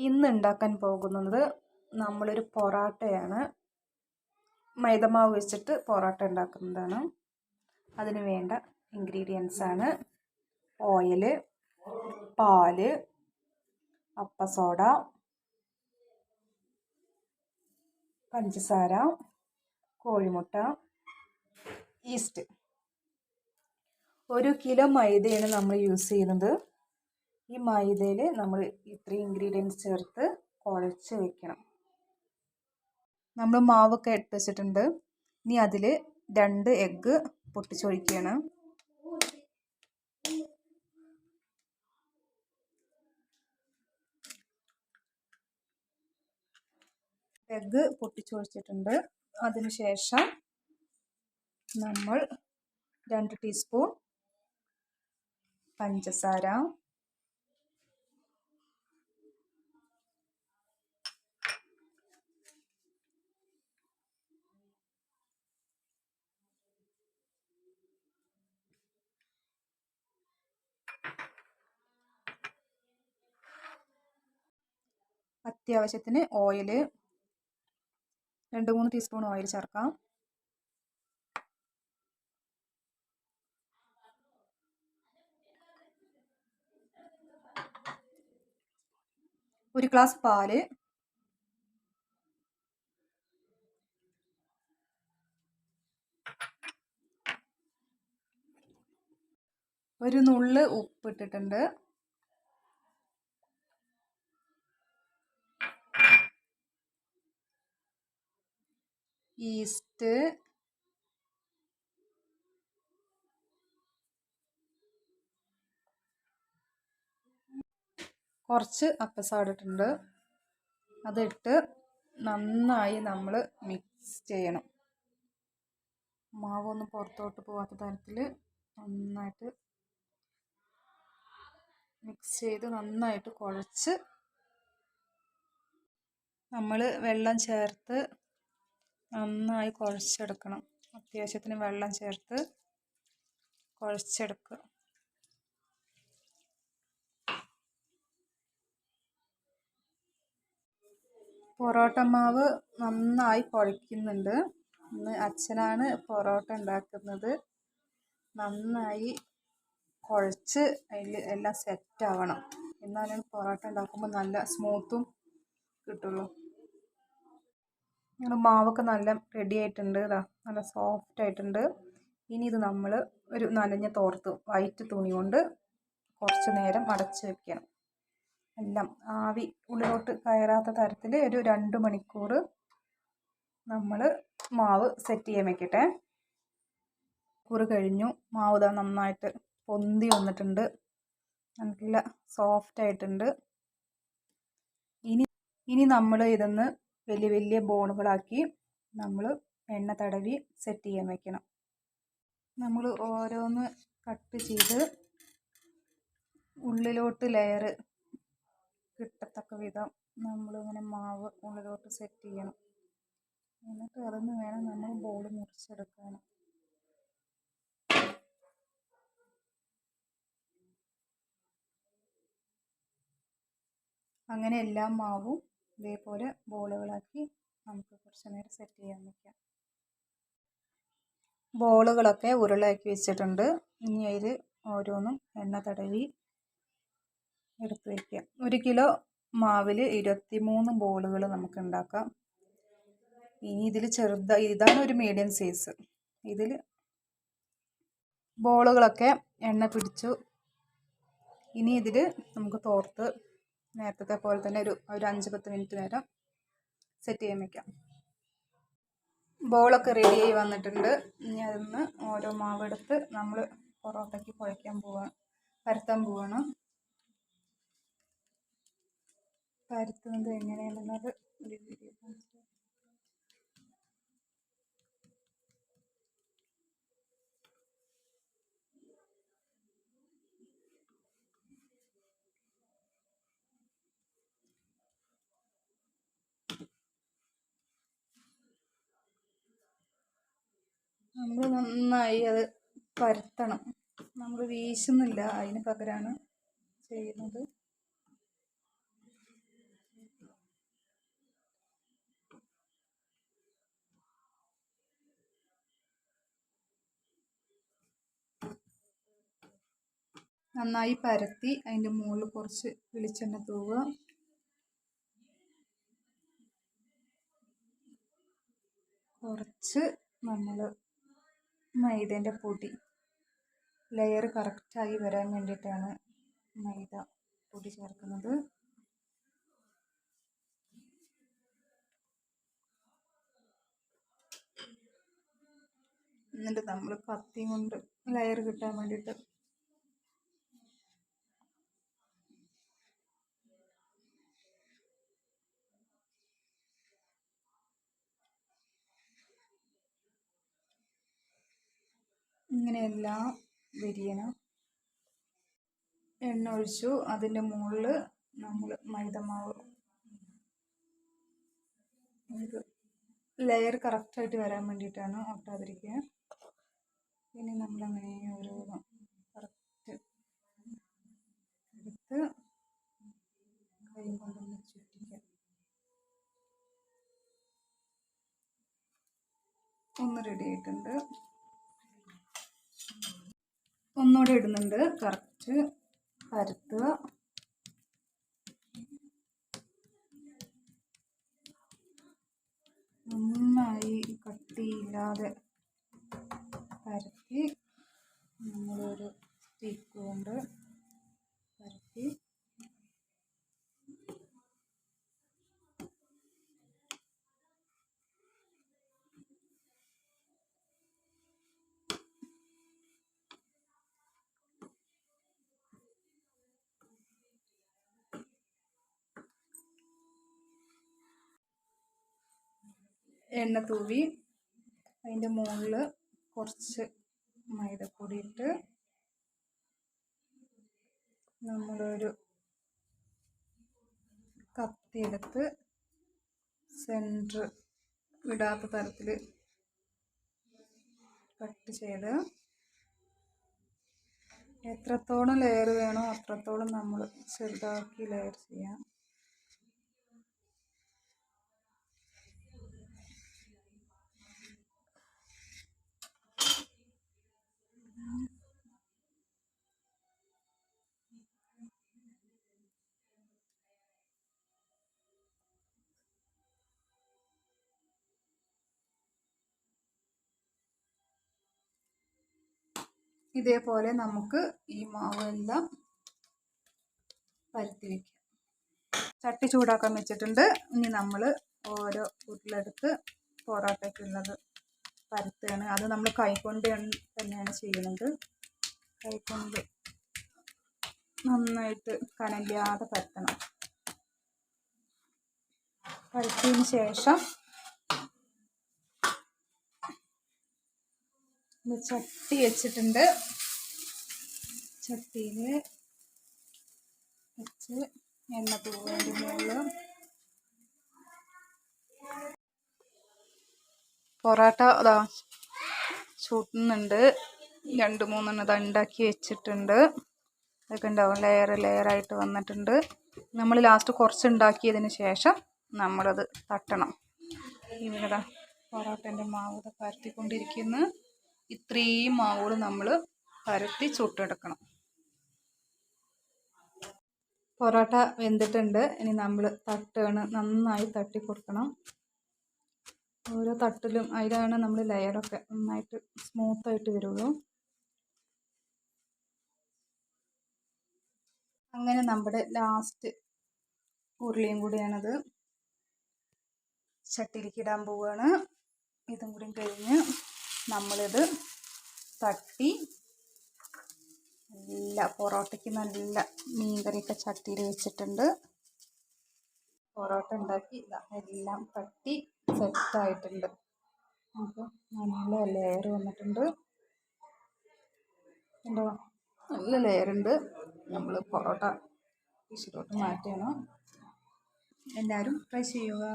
ഇന്ന് ഉണ്ടാക്കാൻ പോകുന്നത് നമ്മളൊരു പൊറാട്ടയാണ്. മൈദമാവ് വെച്ചിട്ട് പൊറാട്ട ഉണ്ടാക്കുന്നതാണ്. അതിന് വേണ്ട ഇൻഗ്രീഡിയൻസ് ആണ് ഓയിൽ, പാല്, അപ്പസോഡ, പഞ്ചസാര, കോഴിമുട്ട, ഈസ്റ്റ്. 1 കിലോ മൈദയാണ് നമ്മൾ യൂസ് ചെയ്യുന്നത്. ഈ മൈദയിൽ നമ്മൾ ഇത്രയും ഇൻഗ്രീഡിയൻസ് ചേർത്ത് കുഴച്ച് വെക്കണം. നമ്മൾ മാവൊക്കെ എടുത്ത് വെച്ചിട്ടുണ്ട്. ഇനി അതിൽ 2 എഗ്ഗ് പൊട്ടിച്ചൊഴിക്കുകയാണ്. എഗ്ഗ് പൊട്ടിച്ചൊഴിച്ചിട്ടുണ്ട്. അതിനുശേഷം നമ്മൾ 2 ടീസ്പൂൺ പഞ്ചസാര, അത്യാവശ്യത്തിന് ഓയിൽ, 2-3 ടീസ്പൂൺ ഓയിൽ ചേർക്കാം. ഒരു ഗ്ലാസ് പാല്, ഒരു നുള്ള് ഉപ്പ് ഇട്ടിട്ടുണ്ട്. ഈസ്റ്റ്, കുറച്ച് അപ്പസോഡ ഇട്ടിട്ടുണ്ട്. അതിട്ട് നന്നായി നമ്മൾ മിക്സ് ചെയ്യണം. മാവൊന്നും പുറത്തോട്ട് പോകാത്ത തരത്തിൽ നന്നായിട്ട് മിക്സ് ചെയ്ത് നന്നായിട്ട് കുഴച്ച് നമ്മൾ വെള്ളം ചേർത്ത് നന്നായി കുഴച്ചെടുക്കണം. അത്യാവശ്യത്തിന് വെള്ളം ചേർത്ത് കുഴച്ചെടുക്കുക. പൊറോട്ട മാവ് നന്നായി കുഴയ്ക്കുന്നുണ്ട്. ഇന്ന് അച്ഛനാണ് പൊറോട്ട ഉണ്ടാക്കുന്നത്. നന്നായി കുഴച്ച് അതിൽ എല്ലാം സെറ്റാവണം. എന്നാലും പൊറോട്ട ഉണ്ടാക്കുമ്പോൾ നല്ല സ്മൂത്തും കിട്ടുള്ളൂ. ഞങ്ങൾ മാവൊക്കെ നല്ല റെഡി ആയിട്ടുണ്ട്. ഇതാ നല്ല സോഫ്റ്റ് ആയിട്ടുണ്ട്. ഇനി ഇത് നമ്മൾ ഒരു നനഞ്ഞ തോർത്ത് വൈറ്റ് തുണി കൊണ്ട് കുറച്ച് നേരം അടച്ച് വെക്കണം. എല്ലാം ആവി ഉള്ളിലോട്ട് കയറാത്ത തരത്തിൽ ഒരു 2 മണിക്കൂർ നമ്മൾ മാവ് സെറ്റ് ചെയ്യാൻ വെക്കട്ടെ. മണിക്കൂർ കഴിഞ്ഞു. മാവ് ഇതാ നന്നായിട്ട് പൊന്തി വന്നിട്ടുണ്ട്. നല്ല സോഫ്റ്റ് ആയിട്ടുണ്ട്. ഇനി നമ്മൾ ഇതൊന്ന് വലിയ വലിയ ബോളുകളാക്കി നമ്മൾ എണ്ണ തടവി സെറ്റ് ചെയ്യാൻ വെക്കണം. നമ്മൾ ഓരോന്ന് കട്ട് ചെയ്ത് ഉള്ളിലോട്ട് ലെയർ കിട്ടത്തക്ക വിധം നമ്മളിങ്ങനെ മാവ് ഉള്ളിലോട്ട് സെറ്റ് ചെയ്യണം. എന്നിട്ട് അതിന് വേണം നമ്മൾ ബോൾ മുറിച്ചെടുക്കാൻ. അങ്ങനെ എല്ലാ മാവും ഇതേപോലെ ബോളുകളാക്കി നമുക്ക് കുറച്ച് നേരം സെറ്റ് ചെയ്യാൻ വയ്ക്കാം. ബോളുകളൊക്കെ ഉരുളാക്കി വെച്ചിട്ടുണ്ട്. ഇനി അതിൽ ഓരോന്നും എണ്ണ തടവി എടുത്ത് വയ്ക്കാം. 1 കിലോ മാവിൽ 23 ബോളുകൾ നമുക്ക് ഉണ്ടാക്കാം. ഇനി ഇതിൽ ഇതാണ് ഒരു മീഡിയം സൈസ്. ഇതിൽ ബോളുകളൊക്കെ എണ്ണ പിടിച്ചു. ഇനി ഇതിൽ നമുക്ക് തോർത്ത് നേരത്തെ പോലെ തന്നെ ഒരു 5-10 മിനിറ്റ് നേരം സെറ്റ് ചെയ്യാൻ വയ്ക്കാം. ബോളൊക്കെ റെഡിയായി വന്നിട്ടുണ്ട്. ഇനി അതിന്ന് ഓരോ മാവെടുത്ത് നമ്മൾ പൊറോട്ടയ്ക്ക് പരത്താൻ പോവാണ്. പരത്തുന്നത് എങ്ങനെയാണെന്നത് ഒരു വീഡിയോ കാണിച്ചു. നമ്മൾ നന്നായി അത് പരത്തണം. നമ്മൾ വീശുന്നില്ല, അതിന് പകരമാണ് ചെയ്യുന്നത്. നന്നായി പരത്തി അതിൻ്റെ മുകളിൽ കുറച്ച് വെളിച്ചെണ്ണ തൂവുക. കുറച്ച് നമ്മൾ മൈദേൻ്റെ പൊടി ലെയർ കറക്റ്റായി വരാൻ വേണ്ടിയിട്ടാണ് മൈദ പൊടി ചേർക്കുന്നത്. എന്നിട്ട് നമ്മൾ കത്തി കൊണ്ട് ലെയർ കിട്ടാൻ വേണ്ടിയിട്ട് ഇങ്ങനെയെല്ലാം വിരിയണം. എണ്ണ ഒഴിച്ചു. അതിൻ്റെ മുകളിൽ നമ്മൾ മൈദമാവ് ഇത് ലെയർ കറക്റ്റായിട്ട് വരാൻ വേണ്ടിയിട്ടാണ് ഒട്ടാതിരിക്കുക. ഇനി നമ്മളങ്ങനെ ഓരോന്നും കറക്റ്റ് എടുത്ത് കൈ കൊണ്ടൊന്ന് ചുറ്റിക്കുക. ഒന്ന് റെഡി ആയിട്ടുണ്ട്. ഒന്നുകൂടെ ഇടുന്നുണ്ട്. കറക്റ്റ് പരത്തുക. നന്നായി കട്ടിയില്ലാതെ പരത്തി നമ്മളൊരു സ്റ്റിക്ക് കൊണ്ട് പരത്തി എണ്ണ തൂവി അതിൻ്റെ മുകളിൽ കുറച്ച് മൈദപ്പൊടി ഇട്ട് നമ്മളൊരു കത്തിയെടുത്ത് സെൻറ്റർ വിടാത്ത തരത്തിൽ കട്ട് ചെയ്ത് എത്രത്തോളം ലെയർ വേണോ അത്രത്തോളം നമ്മൾ ചെറുതാക്കി ലെയർ ചെയ്യാം. ഇതേപോലെ നമുക്ക് ഈ മാവെല്ലാം പരത്തി വയ്ക്കാം. ചട്ടി ചൂടാക്കാൻ വെച്ചിട്ടുണ്ട്. ഇനി നമ്മൾ ഓരോ ഉരുളെടുത്ത് പൊറോട്ടയ്ക്കുള്ളത് പരത്തുകയാണ്. അത് നമ്മൾ കൈകൊണ്ട് തന്നെയാണ് ചെയ്യുന്നത്. കൈകൊണ്ട് നന്നായിട്ട് കനലില്ലാതെ പരത്തണം. പരത്തിയതിന് ശേഷം ചട്ടി വെച്ചിട്ടുണ്ട്. ചട്ടിയിൽ വെച്ച് എണ്ണ തൂവേണ്ട മുകളിൽ പൊറോട്ട അതാ ചൂട്ടുന്നുണ്ട്. 2-3 എണ്ണം ഉണ്ടാക്കി വെച്ചിട്ടുണ്ട്. അതൊക്കെ ഉണ്ടാവും ലെയറായിട്ട് വന്നിട്ടുണ്ട്. നമ്മൾ ലാസ്റ്റ് കുറച്ച് ഉണ്ടാക്കിയതിന് ശേഷം നമ്മളത് തട്ടണം. ഇവിടെ പൊറോട്ടൻ്റെ മാവ് പരത്തിക്കൊണ്ടിരിക്കുന്നു. ഇത്രയും മാവുകൾ നമ്മൾ പരത്തി ചുട്ടെടുക്കണം. പൊറോട്ട വെന്തിട്ടുണ്ട്. ഇനി നമ്മൾ തട്ടുകയാണ്. നന്നായി തട്ടി കൊടുക്കണം. ഓരോ തട്ടിലും അതിലാണ് നമ്മൾ ലെയറൊക്കെ നന്നായിട്ട് സ്മൂത്തായിട്ട് വരുള്ളൂ. അങ്ങനെ നമ്മുടെ ലാസ്റ്റ് ഉരുളിയും കൂടിയാണത് ചട്ടിയിലേക്ക് ഇടാൻ പോവുകയാണ്. ഇതും കൂടി കഴിഞ്ഞ് നമ്മളിത് തട്ടി നല്ല പൊറോട്ടയ്ക്ക് നല്ല മീൻകറിയൊക്കെ ചട്ടിയിൽ വെച്ചിട്ടുണ്ട്. പൊറോട്ട ഉണ്ടാക്കി എല്ലാം തട്ടി സെറ്റായിട്ടുണ്ട്. അപ്പോൾ നല്ല ലെയർ വന്നിട്ടുണ്ട്. കണ്ടോ, നല്ല ലെയറുണ്ട്. നമ്മൾ പൊറോട്ട ഡിഷിലോട്ട് മാറ്റുകയാണ്. എല്ലാവരും ട്രൈ ചെയ്യുക.